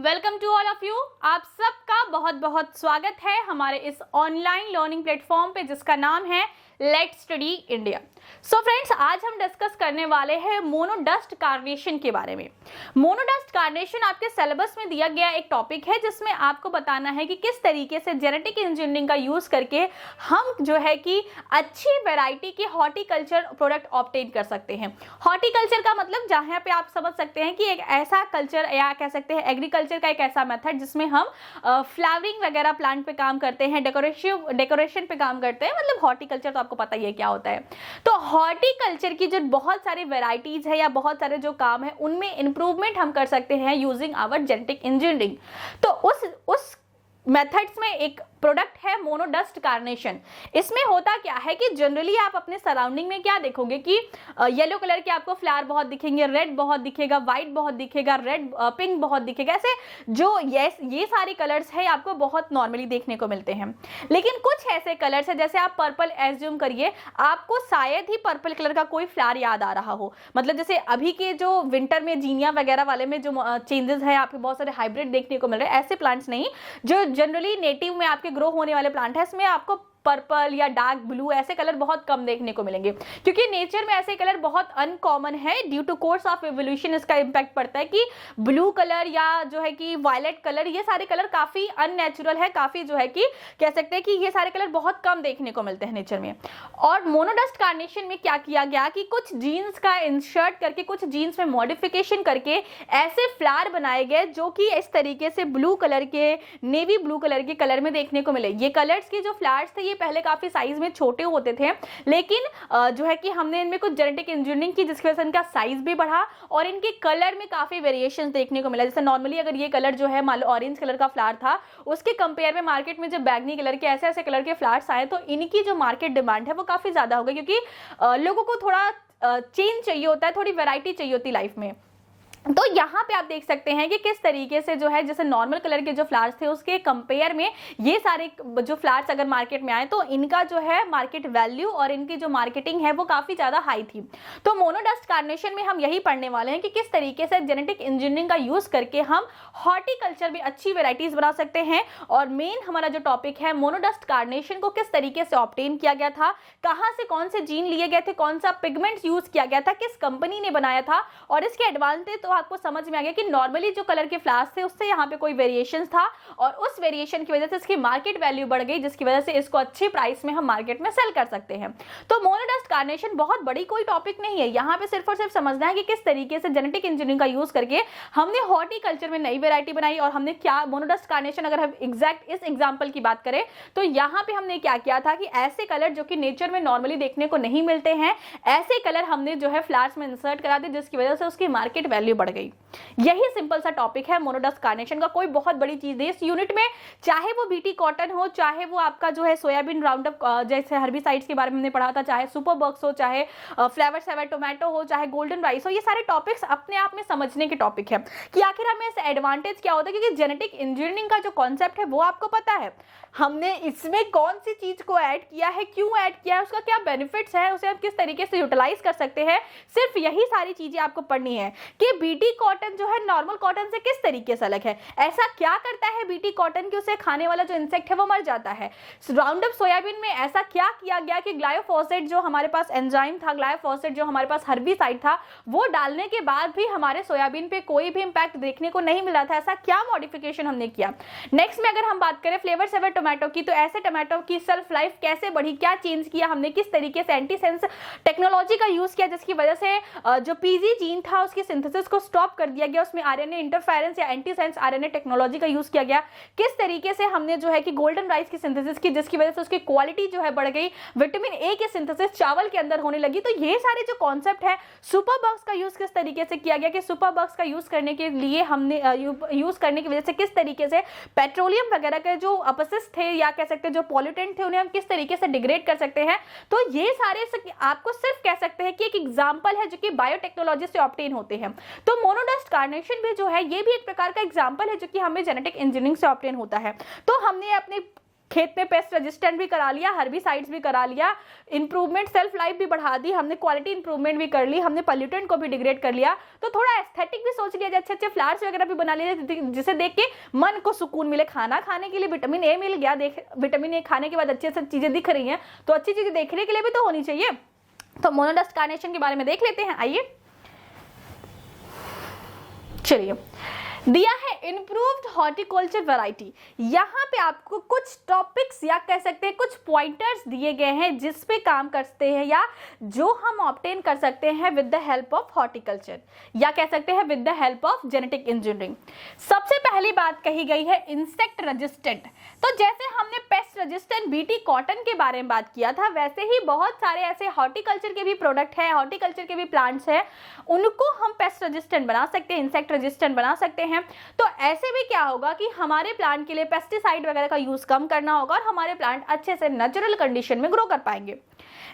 Welcome to all of you. आप सबका बहुत बहुत स्वागत है हमारे इस ऑनलाइन लर्निंग प्लेटफॉर्म पे जिसका नाम है let's study India. So friends, आज हम डिस्कस करने वाले हैं मोनोडस्ट कार्नेशन के बारे में। मोनोडस्ट कार्नेशन आपके सिलेबस में दिया गया एक टॉपिक है जिसमें आपको बताना है कि किस तरीके से जेनेटिक इंजीनियरिंग का यूज करके हम जो है कि अच्छी वैरायटी के हॉर्टिकल्चर प्रोडक्ट ऑब्टेन कर सकते हैं। हॉर्टिकल्चर का मतलब जहाँ पे आप समझ सकते हैं कि एक ऐसा कल्चर या कह सकते हैं एग्रीकल्चर का एक ऐसा मेथड जिसमें हम फ्लावरिंग वगैरह प्लांट पे काम करते हैं, डेकोरेशन पे काम करते हैं। मतलब हॉर्टिकल्चर तो आपको पता ही है क्या होता है। तो हॉर्टिकल्चर की जो बहुत सारी वैरायटीज है या बहुत सारे जो काम है उनमें इंप्रूवमेंट हम कर सकते हैं यूजिंग आवर जेनेटिक इंजीनियरिंग। तो उस मेथड्स में एक प्रोडक्ट है मोनोडस्ट कार्नेशन। इसमें होता क्या है कि जनरली आप अपने सराउंडिंग में क्या देखोगे कि येलो कलर के आपको फ्लावर बहुत दिखेंगे, रेड बहुत दिखेगा, व्हाइट बहुत दिखेगा, रेड पिंक बहुत दिखेगा। ऐसे जो ये सारे कलर्स है आपको बहुत नॉर्मली देखने को मिलते हैं। लेकिन कुछ ऐसे कलर्स है, जैसे आप पर्पल एज्यूम करिए, आपको शायद ही पर्पल कलर का कोई फ्लावर याद आ रहा हो। मतलब जैसे अभी के जो विंटर में जीनिया वगैरह वाले में जो चेंजेस है, आपके बहुत सारे हाइब्रिड देखने को मिल रहे हैं। ऐसे प्लांट्स नहीं, जो जनरली नेटिव में आपके ग्रो होने वाले प्लांट है, इसमें आपको पर्पल या डार्क ब्लू ऐसे कलर बहुत कम देखने को मिलेंगे, क्योंकि नेचर में ऐसे कलर बहुत अनकॉमन है। Due to course of evolution इसका इंपैक्ट पड़ता है कि ब्लू कलर या जो है कि वायलेट कलर, ये सारे कलर काफी अननेचुरल है, काफी जो है कि कह सकते हैं कि ये सारे कलर बहुत कम देखने को मिलते हैं नेचर में। और मोनोडस्ट कार्नेशन में क्या किया गया कि कुछ जीन्स का इंसर्ट करके, कुछ जीन्स में मॉडिफिकेशन करके ऐसे फ्लावर बनाए गए जो कि इस तरीके से ब्लू कलर के, नेवी ब्लू कलर के कलर में देखने को मिले। ये कलर्स के जो फ्लावर्स थे पहले काफी साइज में छोटे होते थे, लेकिन जो है कि हमने इनमें कुछ जेनेटिक इंजीनियरिंग की जिसकी वजह से इनका साइज भी बढ़ा और इनके कलर में काफी वेरिएशंस देखने को मिला। जैसे नॉर्मली अगर ये कलर जो है मान लो ऑरेंज कलर का फ्लावर था, उसके कंपेयर में मार्केट में जब बैगनी कलर के ऐसे ऐसे कलर के फ्लावर्स आए तो इनकी जो मार्केट डिमांड है वो काफी ज्यादा हो गई, क्योंकि लोगों को थोड़ा चेंज चाहिए होता है, थोड़ी वैरायटी चाहिए होती लाइफ में। तो यहाँ पे आप देख सकते हैं कि किस तरीके से जो है, जैसे नॉर्मल कलर के जो फ्लावर्स थे उसके कंपेयर में ये सारे जो फ्लावर्स अगर मार्केट में आए तो इनका जो है मार्केट वैल्यू और इनकी जो मार्केटिंग है वो काफी ज्यादा हाई थी। तो मोनोडस्ट कार्नेशन में हम यही पढ़ने वाले हैं कि किस तरीके से जेनेटिक इंजीनियरिंग का यूज करके हम हॉर्टिकल्चर में अच्छी वेराइटीज बना सकते हैं। और मेन हमारा जो टॉपिक है मोनोडस्ट कार्नेशन को किस तरीके से ऑब्टेन किया गया था, कहां से कौन से जीन लिए गए थे, कौन सा पिगमेंट यूज किया गया था, किस कंपनी ने बनाया था, और इसके एडवांटेज तो आपको समझ में आ गया कि नॉर्मली जो कलर के फ्लावर्स थे उससे यहाँ पे कोई वेरिएशंस था और उस वेरिएशन की वजह से इसकी मार्केट वैल्यू बढ़ गई, जिसकी वजह से इसको अच्छे प्राइस में हम मार्केट में सेल कर सकते हैं। तो मोनोडस्ट कार्नेशन बहुत बड़ी कोई टॉपिक नहीं है, यहाँ पे सिर्फ और सिर्फ समझना है कि किस तरीके से जेनेटिक इंजीनियरिंग का यूज करके हमने हॉर्टिकल्चर में नई वेरायटी बनाई और हमने क्या मोनोडस्ट कार्नेशन, अगर हम एग्जैक्ट इस एग्जाम्पल की बात करें तो यहाँ पे हमने क्या किया था कि ऐसे कलर जो कि नेचर में नॉर्मली देखने को नहीं मिलते हैं, ऐसे कलर हमने जो है फ्लावर्स में इंसर्ट करा दिए, जिसकी वजह से उसकी मार्केट वैल्यू बढ़ गई। यही सिंपल सा टॉपिक है मोनोडस्ट कार्नेशन का, कोई बहुत बड़ी चीज नहीं। इस यूनिट में चाहे वो बीटी कॉटन हो, चाहे वो आपका जो है सोयाबीन राउंडअप जैसे हर्बिसाइड्स के बारे में हमने पढ़ा था, चाहे सुपर बग्स हो, चाहे फ्लेवर सेवर टोमेटो हो, चाहे गोल्डन राइस हो, ये सारे टॉपिक्स अपने आप में समझने के टॉपिक है कि आखिर हमें इससे एडवांटेज क्या होता है। क्योंकि जेनेटिक इंजीनियरिंग का जो कॉन्सेप्ट है वो आपको पता है, हमने इसमें कौन सी चीज को ऐड किया है, क्यों ऐड किया है, उसका क्या बेनिफिट्स है, उसे हम किस तरीके से यूटिलाइज कर सकते हैं, सिर्फ यही सारी चीजें आपको पढ़नी है। कि बीटी कॉटन जो है नॉर्मल कॉटन से किस तरीके से अलग है, ऐसा क्या करता है बीटी कॉटन कि उसे खाने वाला जो इंसेक्ट है वो मर जाता है। राउंडअप सोयाबीन में ऐसा क्या किया गया कि ग्लाइफोसेट जो हमारे पास एंजाइम था, ग्लाइफोसेट जो हमारे पास हर्बिसाइड था, वो डालने के बाद भी हमारे सोयाबीन पे कोई भी इंपैक्ट देखने को नहीं मिला था। ऐसा क्या मॉडिफिकेशन हमने किया। नेक्स्ट में अगर हम बात करें फ्लेवर सेवर टोमेटो की, तो ऐसे टोमेटो की सेल्फ लाइफ कैसे बढ़ी, क्या चेंज किया हमने, किस तरीके से एंटीसेंस टेक्नोलॉजी का यूज किया जिसकी वजह से जो पीजी जीन था उसकी सिंथेसिस को स्टॉप कर दिया गया, उसमें आरएनए इंटरफेरेंस या एंटीसेंस आरएनए टेक्नोलॉजी का यूज किया गया। किस तरीके से हमने जो है कि गोल्डन राइस की सिंथेसिस की जिसकी वजह से उसकी क्वालिटी जो है बढ़ गई, विटामिन ए की सिंथेसिस चावल के अंदर होने लगी। तो ये सारे जो कॉन्सेप्ट है, सुपर बग्स का यूज किस तरीके से किया गया कि सुपर बग्स का यूज करने के लिए हमने यूज करने की वजह से किस तरीके से पेट्रोलियम वगैरह के जो अपशिष्ट थे या कह सकते हैं जो पॉल्यूटेंट थे उन्हें हम किस तरीके से डिग्रेड कर सकते हैं। तो ये सारे आपको सिर्फ कह सकते हैं कि एक एग्जाम्पल है जो कि बायोटेक्नोलॉजी से ऑब्टेन होते हैं। तो मोनोडस्ट कार्नेशन भी जो है ये भी एक प्रकार का एग्जाम्पल है जो कि हमें जेनेटिक इंजीनियरिंग से ऑब्टेन होता है। तो हमने अपने खेत में पेस्ट रेजिस्टेंट भी करा लिया, हर्बिसाइड्स भी करा लिया, इंप्रूवमेंट सेल्फ लाइफ भी बढ़ा दी हमने, क्वालिटी इंप्रूवमेंट भी कर ली हमने, पॉल्यूटेंट को भी डिग्रेड कर लिया, तो थोड़ा एस्थेटिक भी सोच लिया, अच्छे अच्छे फ्लावर्स वगैरह भी बना लिए जिसे देख के मन को सुकून मिले। खाना खाने के लिए विटामिन ए मिल गया, देख विटामिन ए खाने के बाद अच्छी अच्छी चीजें दिख रही हैं, तो अच्छी चीजें देखने के लिए भी तो होनी चाहिए। तो मोनोडस्ट कार्नेशन के बारे में देख लेते हैं, आइए। चलिए, दिया है इंप्रूव्ड हॉर्टिकल्चर वैरायटी। यहाँ पे आपको कुछ टॉपिक्स या कह सकते हैं कुछ पॉइंटर्स दिए गए हैं जिस पे काम करते हैं या जो हम ऑब्टेन कर सकते हैं with the help of horticulture, या कह सकते हैं with the help of genetic engineering. सबसे पहली बात कही गई है इंसेक्ट रेजिस्टेंट। तो जैसे हमने पेस्ट रेजिस्टेंट बीटी कॉटन के बारे में बात किया था, वैसे ही बहुत सारे ऐसे हॉर्टिकल्चर के भी प्रोडक्ट है, हॉर्टिकल्चर के भी प्लांट्स है, उनको हम पेस्ट रेजिस्टेंट बना सकते हैं, इंसेक्ट रेजिस्टेंट बना सकते हैं। तो ऐसे में क्या होगा कि हमारे प्लांट के लिए पेस्टिसाइड वगैरह का यूज कम करना होगा और हमारे प्लांट अच्छे से नेचुरल कंडीशन में ग्रो कर पाएंगे।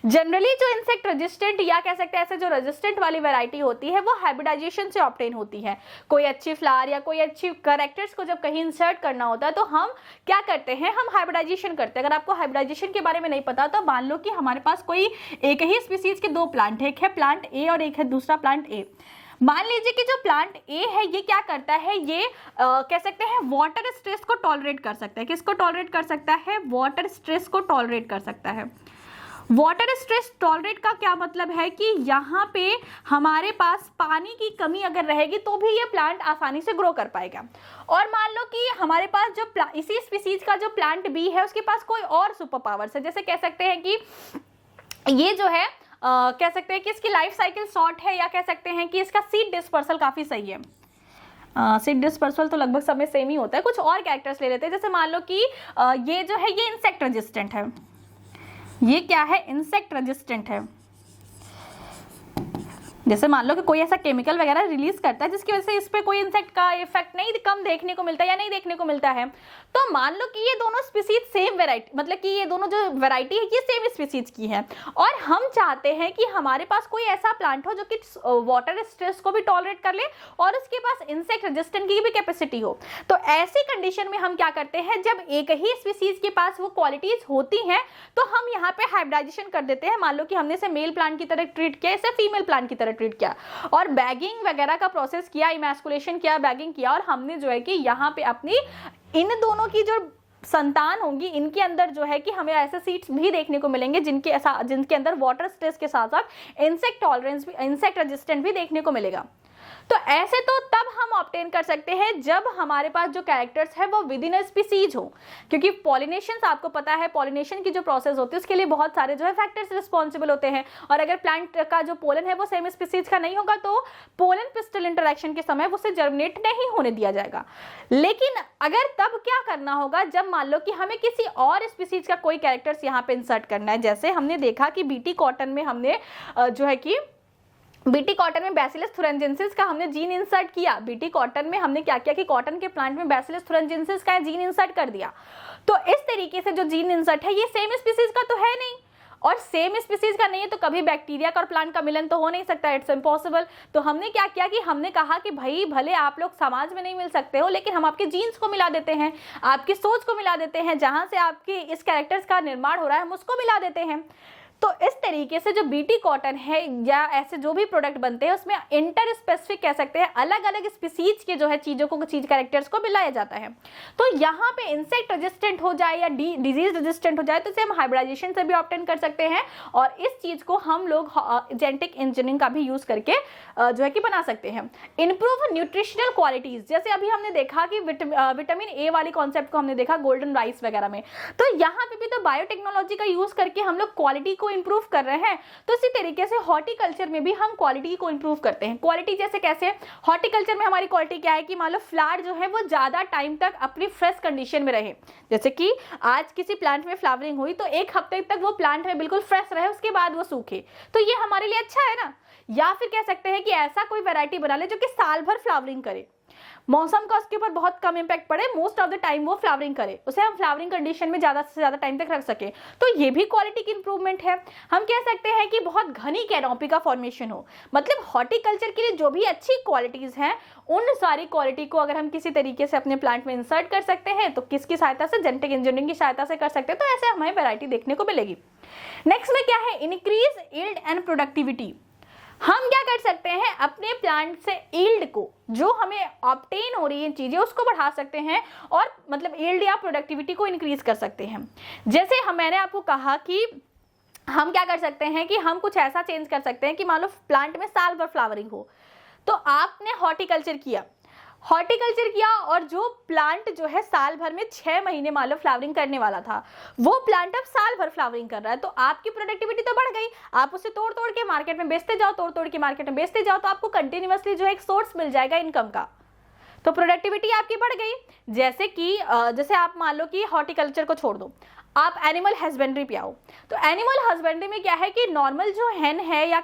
जनरली जो इंसेक्ट रेजिस्टेंट या कह सकते हैं ऐसे जो रेजिस्टेंट वाली वैरायटी होती है वो हाइब्रिडाइजेशन से ऑब्टेन होती है। कोई अच्छी फ्लावर या कोई अच्छी कैरेक्टर्स को जब कहीं इंसर्ट करना होता है तो हम क्या करते हैं, हम हाइब्रिडाइजेशन करते हैं। अगर आपको हाइब्रिडाइजेशन के बारे में नहीं पता तो मान लो कि हमारे पास कोई एक ही स्पीसीज के दो प्लांट है, एक है प्लांट ए और एक है दूसरा प्लांट ए। मान लीजिए कि जो प्लांट ए है ये क्या करता है, ये कह सकते हैं वाटर स्ट्रेस को टॉलरेट कर सकता है। किसको टॉलरेट कर सकता है? वाटर स्ट्रेस को टॉलरेट कर सकता है। वाटर स्ट्रेस टॉलरेट का क्या मतलब है कि यहाँ पे हमारे पास पानी की कमी अगर रहेगी तो भी ये प्लांट आसानी से ग्रो कर पाएगा। और मान लो कि हमारे पास जो इसी स्पीसीज का जो प्लांट बी है उसके पास कोई और सुपर पावर्स है, जैसे कह सकते हैं कि ये जो है कह सकते हैं कि इसकी लाइफ साइकिल शॉर्ट है, या कह सकते हैं कि इसका सीड डिस्पर्सल काफी सही है। सीड डिस्पर्सल तो लगभग सब में सेम ही होता है, कुछ और कैरेक्टर्स ले लेते हैं। जैसे मान लो कि ये जो है ये इंसेक्ट रेजिस्टेंट है, ये क्या है? इंसेक्ट रेजिस्टेंट है। जैसे मान लो कि कोई ऐसा केमिकल वगैरह रिलीज करता है जिसकी वजह से इस पे कोई इंसेक्ट का इफेक्ट नहीं कम देखने को मिलता है या नहीं देखने को मिलता है, तो मान लो कि ये दोनों स्पीसीज सेम वैरायटी, मतलब कि ये दोनों जो वैरायटी है ये सेम स्पीसीज की है और हम चाहते हैं कि हमारे पास कोई ऐसा प्लांट हो जो कि वाटर स्ट्रेस को भी टॉलरेट कर ले और उसके पास इंसेक्ट रेजिस्टेंट की भी कैपेसिटी हो। तो ऐसी कंडीशन में हम क्या करते हैं, जब एक ही स्पीसीज के पास वो क्वालिटीज होती हैं तो हम यहाँ पे हाइब्रिडाइजेशन कर देते हैं। मान लो कि हमने इसे मेल प्लांट की तरह ट्रीट किया, इसे फीमेल प्लांट की तरह ट्रीट किया और बैगिंग वगैरह का प्रोसेस किया, इमैस्कुलेशन किया, बैगिंग किया और हमने जो है कि यहाँ पे अपनी इन दोनों की जो संतान होंगी इनके अंदर जो है कि हमें ऐसे सीड्स भी देखने को मिलेंगे जिनके अंदर वाटर स्ट्रेस के साथ साथ इंसेक्ट टॉलरेंस भी, इंसेक्ट रेजिस्टेंट भी देखने को मिलेगा। तो ऐसे तो तब हम ऑब्टेन कर सकते हैं जब हमारे पास जो कैरेक्टर्स है वो विद इन अ स्पीसीज हो, क्योंकि पॉलिनेशन आपको पता है पॉलिनेशन की जो प्रोसेस होती है उसके लिए बहुत सारे जो है फैक्टर्स रिस्पॉन्सिबल होते हैं और अगर प्लांट का जो पोलन है वो सेम स्पीसीज का नहीं होगा तो पोलन पिस्टल इंटरेक्शन के समय उसे जर्मिनेट नहीं होने दिया जाएगा। लेकिन अगर तब क्या करना होगा, जब मान लो कि हमें किसी और स्पीसीज का कोई कैरेक्टर्स यहाँ पे इंसर्ट करना है। जैसे हमने देखा कि बीटी कॉटन में हमने जो है कि बीटी कॉटन में बैसिलस थुरिंजेंसिस का हमने जीन इंसर्ट किया। बीटी कॉटन में हमने क्या किया कि कॉटन के प्लांट में बैसिलस थुरिंजेंसिस का जीन इंसर्ट कर दिया। तो इस तरीके से जो जीन इंसर्ट है ये सेम स्पीसीज का तो है नहीं और सेम स्पीसीज का नहीं है तो कभी बैक्टीरिया का और प्लांट का मिलन तो हो नहीं सकता, इट्स इम्पॉसिबल। तो हमने क्या किया कि हमने कहा कि भाई भले आप लोग समाज में नहीं मिल सकते हो लेकिन हम आपके जीन्स को मिला देते हैं, आपकी सोच को मिला देते हैं, जहां से आपकी इस कैरेक्टर्स का निर्माण हो रहा है हम उसको मिला देते हैं। तो इस तरीके से जो बीटी कॉटन है या ऐसे जो भी प्रोडक्ट बनते हैं उसमें इंटर स्पेसिफिक कह सकते हैं अलग अलग स्पीसीज के जो है चीजों को चीज कैरेक्टर्स को मिलाया जाता है। तो यहाँ पे इंसेक्ट रेजिस्टेंट हो जाए या डिजीज रेजिस्टेंट हो जाए तो इसे हम हाइब्रिडाइजेशन से भी ऑब्टेन कर सकते हैं और इस चीज को हम लोग जेनेटिक इंजीनियरिंग का भी यूज करके जो है कि बना सकते हैं। इंप्रूव न्यूट्रिशनल क्वालिटीज, जैसे अभी हमने देखा कि विटामिन ए वाली कॉन्सेप्ट को हमने देखा गोल्डन राइस वगैरह में, तो यहाँ पे भी तो बायोटेक्नोलॉजी का यूज करके हम लोग क्वालिटी को इंप्रूव कर रहे हैं। तो इसी तरीके से हॉर्टिकल्चर में भी हम क्वालिटी को इंप्रूव करते हैं। क्वालिटी जैसे कैसे? हॉर्टिकल्चर में हमारी क्वालिटी क्या है कि मान लो फ्लावर जो है वो ज्यादा टाइम तक अपनी फ्रेश कंडीशन में रहे। जैसे कि आज किसी प्लांट में फ्लावरिंग हुई तो एक हफ्ते तक वो प्लांट में बिल्कुल फ्रेश रहे, उसके बाद वो सूखे, तो ये हमारे लिए अच्छा है ना। या फिर कह सकते हैं कि ऐसा कोई वैरायटी बना ले जो कि साल भर फ्लावरिंग करे। मौसम का उसके ऊपर बहुत कम इम्पैक्ट पड़े, मोस्ट ऑफ द टाइम वो फ्लावरिंग करे, उसे हम फ्लावरिंग कंडीशन में ज़्यादा से ज़्यादा टाइम तक रख सके, तो ये भी क्वालिटी की इंप्रूवमेंट है। हम कह सकते हैं कि बहुत घनी कैनोपी का फॉर्मेशन हो, मतलब हॉर्टिकल्चर के लिए जो भी अच्छी क्वालिटीज़ हैं उन सारी क्वालिटी को अगर हम किसी तरीके से अपने प्लांट में इंसर्ट कर सकते हैं तो किसकी सहायता से, जेनेटिक इंजीनियरिंग की सहायता से कर सकते हैं, तो ऐसे हमें वैरायटी देखने को मिलेगी। नेक्स्ट में क्या है, इंक्रीज यील्ड एंड प्रोडक्टिविटी। हम क्या कर सकते हैं, अपने प्लांट से यील्ड को, जो हमें ऑब्टेन हो रही है चीजें, उसको बढ़ा सकते हैं और मतलब यील्ड या प्रोडक्टिविटी को इंक्रीज कर सकते हैं। जैसे मैंने आपको कहा कि हम क्या कर सकते हैं कि हम कुछ ऐसा चेंज कर सकते हैं कि मान लो प्लांट में साल भर फ्लावरिंग हो, तो आपने हॉर्टिकल्चर किया और जो प्लांट जो है साल भर में 6 महीने मान लो फ्लावरिंग करने वाला था, वो प्लांट अब साल भर फ्लावरिंग कर रहा है, तो आपकी प्रोडक्टिविटी तो बढ़ गई। आप उसे तोड़ तोड़ के मार्केट में बेचते जाओ, तो आपको कंटिन्यूअसली जो है एक सोर्स मिल जाएगा इनकम का, तो प्रोडक्टिविटी आपकी बढ़ गई। जैसे आप मान लो कि हॉर्टिकल्चर को छोड़ दो, आप एनिमल हस्बेंड्री पे आओ, तो एनिमल हस्बेंड्री में क्या है कि नॉर्मल जो हेन है या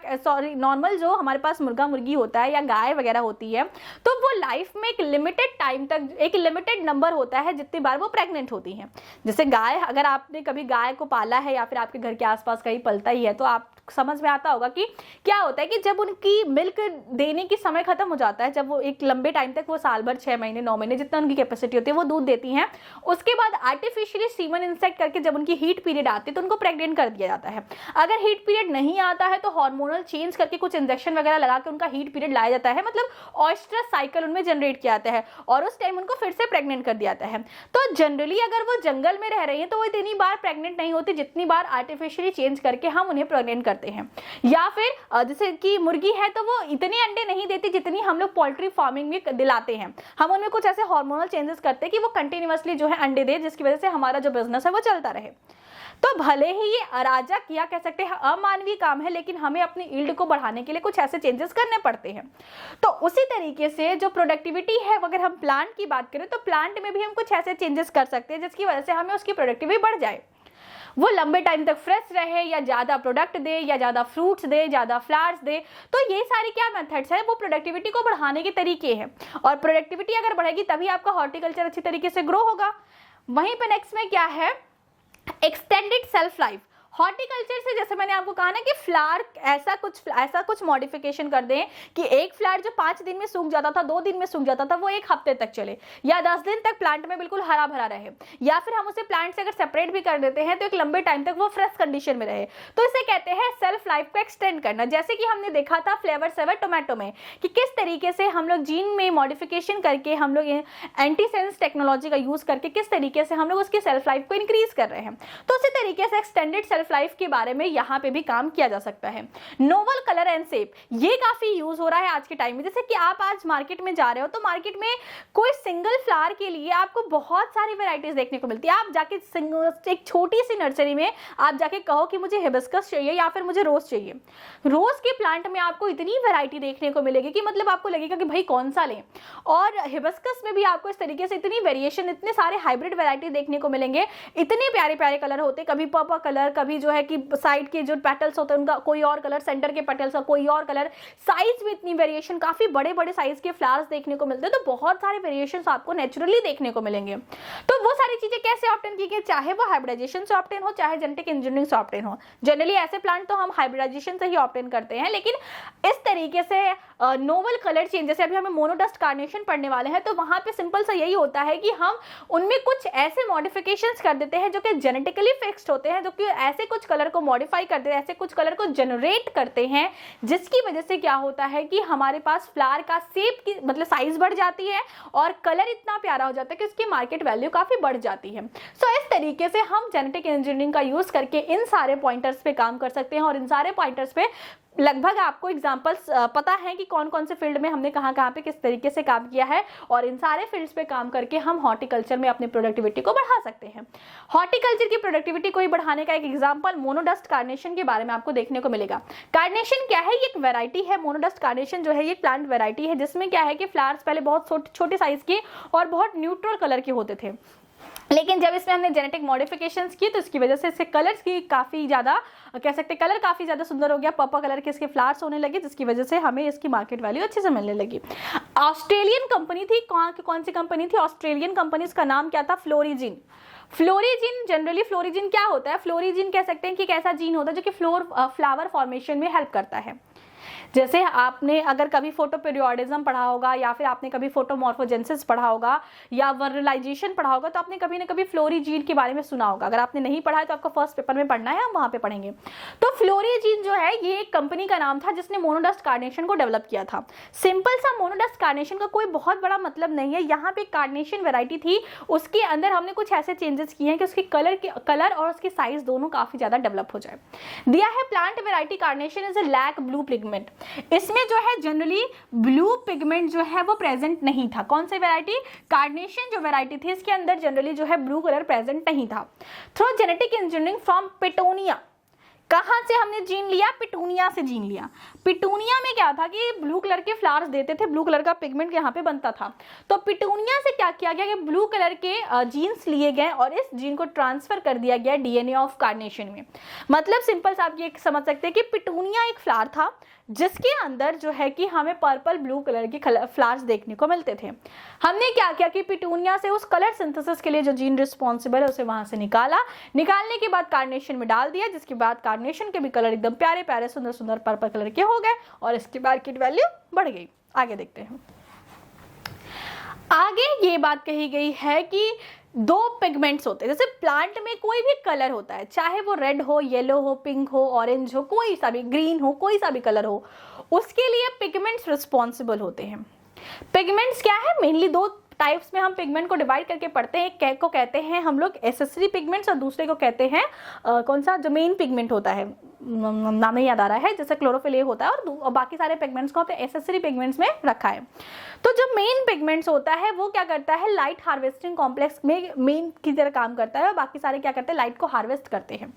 नॉर्मल जो हमारे पास मुर्गा मुर्गी होता है या गाय वगैरह होती है, तो वो लाइफ में एक लिमिटेड टाइम तक, एक लिमिटेड नंबर होता है जितनी बार वो प्रेग्नेंट होती हैं। जैसे गाय, अगर आपने कभी गाय को पाला है या फिर आपके घर के आसपास कहीं पलता ही है, तो आप समझ में आता होगा कि क्या होता है कि जब उनकी मिल्क देने की समय खत्म हो जाता है, जब वो एक लंबे टाइम तक, वो साल भर 6 महीने 9 महीने जितना उनकी कैपेसिटी होती है वो दूध देती हैं, उसके बाद आर्टिफिशियली सीमन इंसेक्ट करके जब उनकी हीट पीरियड आती है तो उनको प्रेग्नेंट कर दिया जाता है। अगर हीट पीरियड नहीं आता है तो हार्मोनल चेंज करके कुछ इंजेक्शन वगैरह लगा के उनका हीट पीरियड लाया जाता है, मतलब ऑयस्ट्रस साइकिल उनमें जनरेट किया जाता है और उस टाइम उनको फिर से प्रेग्नेंट कर दिया जाता है। तो जनरली अगर वो जंगल में रह रही है तो वो इतनी बार प्रेग्नेंट नहीं होती जितनी बार आर्टिफिशियली चेंज करके हम उन्हें प्रेग्नेंट करते हैं। या फिर जैसे कि मुर्गी है तो वो इतने अंडे नहीं देती जितनी हम लोग पोल्ट्री फार्मिंग में दिलाते हैं, हम उनमें कुछ ऐसे हार्मोनल चेंजेस करते हैं कि वो कंटिन्यूअसली जो है अंडे दे, जिसकी वजह से हमारा जो बिजनेस है वो चलता रहे। तो भले ही ये अराजक या कह सकते हैं अमानवीय काम है, लेकिन हमें अपनी यील्ड को बढ़ाने के लिए कुछ ऐसे चेंजेस करने पड़ते हैं। तो उसी तरीके से जो प्रोडक्टिविटी है, अगर हम प्लांट की बात करें तो प्लांट में भी हम कुछ ऐसे चेंजेस कर सकते हैं जिसकी वजह से हमें उसकी प्रोडक्टिविटी बढ़ जाए, वो लंबे टाइम तक फ्रेश रहे या ज़्यादा प्रोडक्ट दे या ज़्यादा फ्रूट्स दे, ज़्यादा फ्लावर्स दे। तो ये सारी क्या मेथड्स है, वो प्रोडक्टिविटी को बढ़ाने के तरीके हैं, और प्रोडक्टिविटी अगर बढ़ेगी तभी आपका हॉर्टिकल्चर अच्छी तरीके से ग्रो होगा। वहीं पे नेक्स्ट में क्या है, एक्सटेंडेड सेल्फ लाइफ। हॉर्टिकल्चर से जैसे मैंने आपको कहा ना कि फ्लावर ऐसा कुछ मॉडिफिकेशन कर दें कि एक फ्लावर जो 5 दिन में सूख जाता था, 2 दिन में सूख जाता था, वो 1 हफ्ते तक चले या 10 दिन तक प्लांट में बिल्कुल हरा भरा रहे, या फिर हम उसे प्लांट से अगर सेपरेट भी कर देते हैं तो एक लंबे टाइम तक वो फ्रेश कंडीशन में रहे, तो इसे कहते हैं सेल्फ लाइफ को एक्सटेंड करना। जैसे कि हमने देखा था फ्लेवर सेवर टोमेटो में कि किस तरीके से हम लोग जीन में मॉडिफिकेशन करके, हम लोग एंटीसेंस टेक्नोलॉजी का यूज करके किस तरीके से हम लोग उसकी सेल्फ लाइफ को इंक्रीज कर रहे हैं। तो उसी तरीके से एक्सटेंडेड सेल्फ लाइफ के बारे में यहाँ पे भी काम किया जा सकता है। नोवल कलर एंड शेप, ये काफी यूज हो रहा है आज के टाइम में। जैसे कि आप आज मार्केट में जा रहे हो तो मार्केट में कोई सिंगल फ्लावर के लिए आपको बहुत सारी वैरायटीज देखने को मिलती है। आप जाके एक छोटी सी नर्सरी में आप जाके कहो कि मुझे हिबिस्कस चाहिए या फिर मुझे रोज चाहिए, रोज के प्लांट में आपको इतनी वैरायटी देखने को मिलेगी कि मतलब आपको लगेगा कि भाई कौन सा लें। और हिबिस्कस में भी आपको इस तरीके से इतनी वेरिएशन, इतने सारे हाइब्रिड वैरायटी देखने को मिलेंगे, इतने प्यारे प्यारे कलर होते, कभी पर्पल कलर, कभी जो है कि साइड के जो पेटल्स होते हैं उनका कोई और कलर, सेंटर के पेटल्स का कोई और कलर, साइज में इतनी वेरिएशन, काफी बड़े बड़े साइज के फ्लावर्स देखने को मिलते हैं। तो बहुत सारे वेरिएशंस आपको नेचुरली देखने को मिलेंगे। तो वो सारी चीजें कैसे ऑब्टेन की गई, चाहे वो हाइब्रिडाइजेशन से ऑब्टेन हो, चाहे जेनेटिक इंजीनियरिंग से ऑब्टेन हो। जनरली ऐसे प्लांट तो हम हाइब्रिडाइजेशन से ही ऑब्टेन करते हैं, लेकिन इस तरीके से नोवल कलर चेंज, जैसे अभी हमें मोनोडस्ट कार्नेशन पढ़ने वाले हैं, तो वहां पे सिंपल सा यही होता है कि हम उनमें कुछ ऐसे मॉडिफिकेशंस कर देते हैं जो कि जेनेटिकली फिक्स्ड होते हैं, जो कि ऐसे कुछ कलर को मॉडिफाई करते हैं, ऐसे कुछ कलर को जनरेट करते हैं, जिसकी वजह से क्या होता है कि हमारे पास फ्लावर का शेप की मतलब साइज बढ़ जाती है और कलर इतना प्यारा हो जाता है कि उसकी मार्केट वैल्यू काफी बढ़ जाती है। सो इस तरीके से हम जेनेटिक इंजीनियरिंग का यूज करके इन सारे पॉइंटर्स पे काम कर सकते हैं, और इन सारे पॉइंटर्स पे लगभग आपको एग्जांपल्स पता है कि कौन कौन से फील्ड में हमने कहाँ पे किस तरीके से काम किया है, और इन सारे फील्ड्स पे काम करके हम हॉर्टिकल्चर में अपनी प्रोडक्टिविटी को बढ़ा सकते हैं। हॉर्टिकल्चर की प्रोडक्टिविटी को ही बढ़ाने का एक एग्जांपल मोनोडस्ट कार्नेशन के बारे में आपको देखने को मिलेगा। कार्नेशन क्या है, ये एक वैरायटी है। मोनोडस्ट कार्नेशन जो है ये प्लांट वैरायटी है जिसमें क्या है कि फ्लावर्स पहले बहुत छोटे साइज के और बहुत न्यूट्रल कलर के होते थे। लेकिन जब इसमें हमने जेनेटिक मॉडिफिकेशंस की तो इसकी वजह से इसके कलर्स की काफ़ी ज़्यादा, कह सकते हैं कलर काफ़ी ज़्यादा सुंदर हो गया, पर्पल कलर के इसके फ्लावर्स होने लगे, जिसकी वजह से हमें इसकी मार्केट वैल्यू अच्छे से मिलने लगी। ऑस्ट्रेलियन कंपनी थी, कौन सी कंपनी थी? ऑस्ट्रेलियन कंपनी, इसका नाम क्या था? फ्लोरिजिन। फ्लोरिजिन, जनरली फ्लोरिजिन क्या होता है? फ्लोरिजिन कह सकते हैं कि एक ऐसा जीन होता है जो कि फ्लावर फॉर्मेशन में हेल्प करता है। जैसे आपने अगर कभी फोटो पीरियोडिज्म पढ़ा होगा या फिर आपने कभी फोटोमॉर्फोजेनेसिस पढ़ा होगा या वर्नलाइजेशन पढ़ा होगा, तो आपने कभी ना कभी फ्लोरिजीन के बारे में सुना होगा। अगर आपने नहीं पढ़ा है तो आपको फर्स्ट पेपर में पढ़ना है, हम वहां पे पढ़ेंगे। तो फ्लोरिजीन जो है ये एक कंपनी का नाम था जिसने मोनोडस्ट कार्नेशन को डेवलप किया था। सिंपल सा मोनोडस्ट कार्नेशन का कोई बहुत बड़ा मतलब नहीं है, यहाँ पे कार्नेशन वेराइटी थी, उसके अंदर हमने कुछ ऐसे चेंजेस किए हैं कि उसकी कलर और उसकी साइज दोनों काफी ज्यादा डेवलप हो जाए। दिया है plant variety carnation is a lack blue pigment, इसमें जो है जनरली ब्लू पिगमेंट जो है वो प्रेजेंट नहीं था। कौन सी वैरायटी? कार्नेशन जो वैरायटी थी इसके अंदर जनरली जो है ब्लू कलर प्रेजेंट नहीं था। Through genetic engineering from petunia, कहां से हमने जीन लिया? पिटूनिया से जीन लिया। पिटूनिया में क्या था कि ब्लू कलर के फ्लावर्स देते थे, ब्लू कलर का पिगमेंट यहाँ पे बनता था। तो पिटूनिया से क्या किया गया कि ब्लू कलर के जीन्स लिए गए और इस जीन को ट्रांसफर कर दिया गया डीएनए ऑफ कार्नेशन में। मतलब सिंपल सा आप ये समझ सकते हैं कि पिटूनिया एक फ्लावर था जिसके अंदर जो है कि हमें पर्पल ब्लू कलर के फ्लावर्स देखने को मिलते थे। हमने क्या किया कि पिटूनिया से उस कलर सिंथेसिस के लिए जो जीन रिस्पॉन्सिबल है उसे वहां से निकालने के बाद कार्नेशन में डाल दिया, जिसके बाद कार्नेशन के भी कलर एकदम प्यारे प्यारे सुंदर सुंदर पर्पल कलर के हो गए और इसकी मार्केट वैल्यू बढ़ गई। आगे देखते हैं। आगे ये बात कही गई है कि दो पिगमेंट्स होते हैं, जैसे प्लांट में कोई भी कलर होता है, चाहे वो रेड हो, येलो हो, पिंक हो, ऑरेंज हो, कोई सा भी, ग्रीन हो, कोई सा भी कलर हो, उसके लिए पिगमेंट्स रिस्पॉन्सिबल होते हैं। पिगमेंट्स क्या है? मेनली दो टाइप्स में हम पिगमेंट को डिवाइड करके पढ़ते हैं। एक को कहते हैं हम लोग एसेसरी पिगमेंट्स और दूसरे को कहते हैं कौन सा? जो मेन पिगमेंट होता है, नाम नहीं याद आ रहा है, जैसे क्लोरोफिल होता है और बाकी सारे पिगमेंट्स को आपने एसेसरी पिगमेंट्स में रखा है। तो जो मेन पिगमेंट्स होता है वो क्या करता है? लाइट हार्वेस्टिंग कॉम्प्लेक्स में मेन की तरह काम करता है और बाकी सारे क्या करते हैं? लाइट को हार्वेस्ट करते हैं।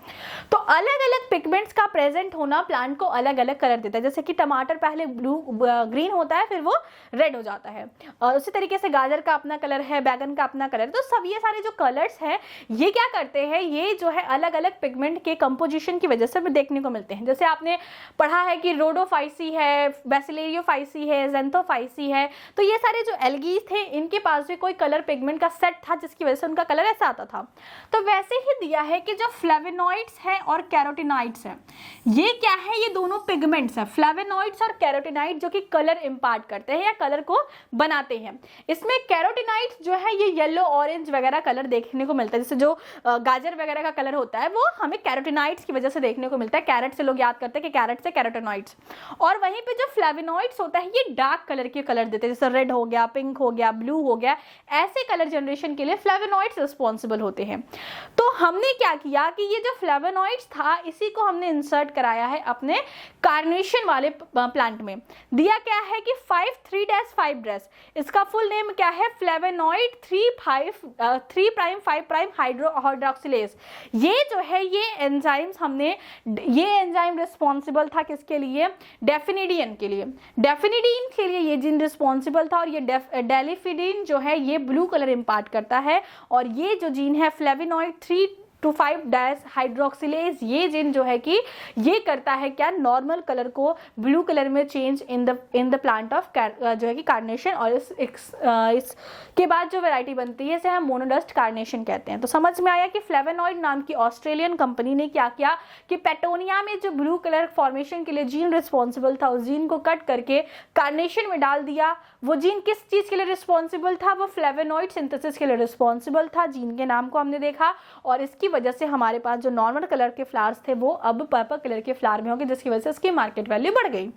तो अलग अलग पिगमेंट्स का प्रेजेंट होना प्लांट को अलग अलग कलर देता है। जैसे कि टमाटर पहले ग्रीन होता है, फिर वो रेड हो जाता है, और उसी तरीके से गाजर का अपना कलर है, बैगन का अपना कलर। तो सब ये सारे जो कलर्स हैं ये क्या करते हैं? ये जो है अलग अलग पिगमेंट के कंपोजिशन की वजह से भी देखने को मिलते हैं। जैसे आपने पढ़ा है कि रोडोफाइसी है, बैसिलेरियोफाइसी है, ज़ेंथोफाइसी है, तो ये सारे जो एल्गी थे इनके पास भी कोई कलर पिगमेंट का सेट था जिसकी वजह से उनका कलर ऐसा आता था। तो वैसे ही दिया है कि जो फ्लेवोनॉइड्स हैं और कैरोटीनॉइड्स हैं, ये क्या है? ये दोनों पिगमेंट्स हैं, फ्लेवोनॉइड्स और कैरोटीनॉइड, जो कि कलर इंपार्ट करते हैं या कलर को बनाते हैं। इसमें कैरोटीनॉइड्स जो है ये येलो, ऑरेंज वगैरह कलर देखने को मिलता है। जैसे जो गाजर वगैरह का कलर होता है वो हमें कैरोटीनॉइड्स की वजह से देखने को मिलता है। कैरेट से लोग याद करते हैं कि कैरेट से कैरोटीनॉइड्स। और वहीं पे जो फ्लेवोनॉइड्स होता है ये डार्क कलर के कलर देते हैं, जैसे रेड हो गया, पिंक हो गया, ब्लू हो गया, ऐसे कलर जनरेशन के लिए फ्लेवोनॉइड्स रिस्पॉन्सिबल होते हैं। तो हमने क्या किया कि ये जो फ्लेवोनॉइड्स था इसी को हमने इंसर्ट कराया है अपने कार्नेशन वाले प्लांट में। दिया क्या है कि 5,3-5', इसका फुल नेम क्या है? Flavonoid 3'5' hydroxylase. ये जो है ये एंजाइम्स हमने, ये एंजाइम रिस्पॉन्सिबल था किसके लिए? डेफिनिडिन के लिए। डेफिनिडिन के लिए ये जीन रिस्पॉन्सिबल था और ये डेलिफिडिन जो है ये ब्लू कलर इंपार्ट करता है। और ये जो जीन है फ्लेवोनॉइड 3,5' हाइड्रोक्सिलेज, ये जीन जो है कि ये करता है क्या? नॉर्मल कलर को ब्लू कलर में change in the plant of जो है कि कार्नेशन। और इसके बाद जो वैरायटी बनती है इसे हम मोनोडस्ट कार्नेशन कहते हैं। तो समझ में आया कि फ्लेवोनॉइड नाम की ऑस्ट्रेलियन कंपनी ने क्या किया कि पेटोनिया में जो ब्लू कलर फॉर्मेशन के लिए जीन रिस्पॉन्सिबल था उस जीन को कट करके कार्नेशन में डाल दिया। वो जीन किस चीज के लिए रिस्पॉन्सिबल था? वो फ्लेवोनॉइड सिंथेसिस के लिए रिस्पॉन्सिबल था। जीन के नाम को हमने देखा और इसकी वजह से हमारे पास जो नॉर्मल कलर के फ्लावर्स थे वो अब पर्पल कलर के फ्लावर में हो गए, जिसकी वजह से इसकी मार्केट वैल्यू बढ़ गई।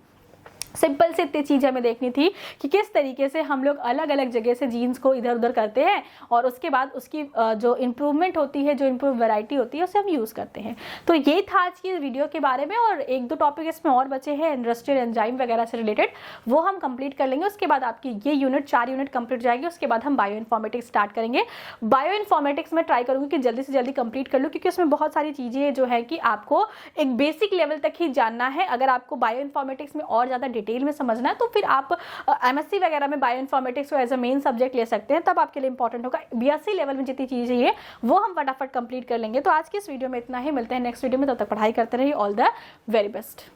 सिंपल से इतनी चीज़ हमें देखनी थी कि किस तरीके से हम लोग अलग अलग जगह से जीन्स को इधर उधर करते हैं और उसके बाद उसकी जो इम्प्रूवमेंट होती है, जो इम्प्रूव वैरायटी होती है उसे हम यूज़ करते हैं। तो ये था आज की वीडियो के बारे में, और एक दो टॉपिक इसमें और बचे हैं इंडस्ट्रियल एंजाइम वगैरह से रिलेटेड, वो हम कंप्लीट कर लेंगे। उसके बाद आपकी ये यूनिट 4 यूनिट कंप्लीट हो जाएगी। उसके बाद हम बायो इन्फॉर्मेटिक्स स्टार्ट करेंगे। बायो इन्फॉर्मेटिक्स में ट्राई करूँगी कि जल्दी से जल्दी कंप्लीट कर लूँ, क्योंकि उसमें बहुत सारी चीज़ें जो है कि आपको एक बेसिक लेवल तक ही जानना है। अगर आपको बायो इन्फॉर्मेटिक्स में और ज़्यादा डिटेल में समझना है तो फिर आप MSc वगैरह में बायो इन्फॉर्मेटिक्स को एज अ मेन सब्जेक्ट ले सकते हैं, तब आपके लिए इंपॉर्टेंट होगा। BSc लेवल में जितनी चीज़ें चाहिए वो हम फटाफट कंप्लीट कर लेंगे। तो आज की इस वीडियो में इतना ही, मिलते हैं नेक्स्ट वीडियो में, तब तक पढ़ाई करते रहिए। All the very best.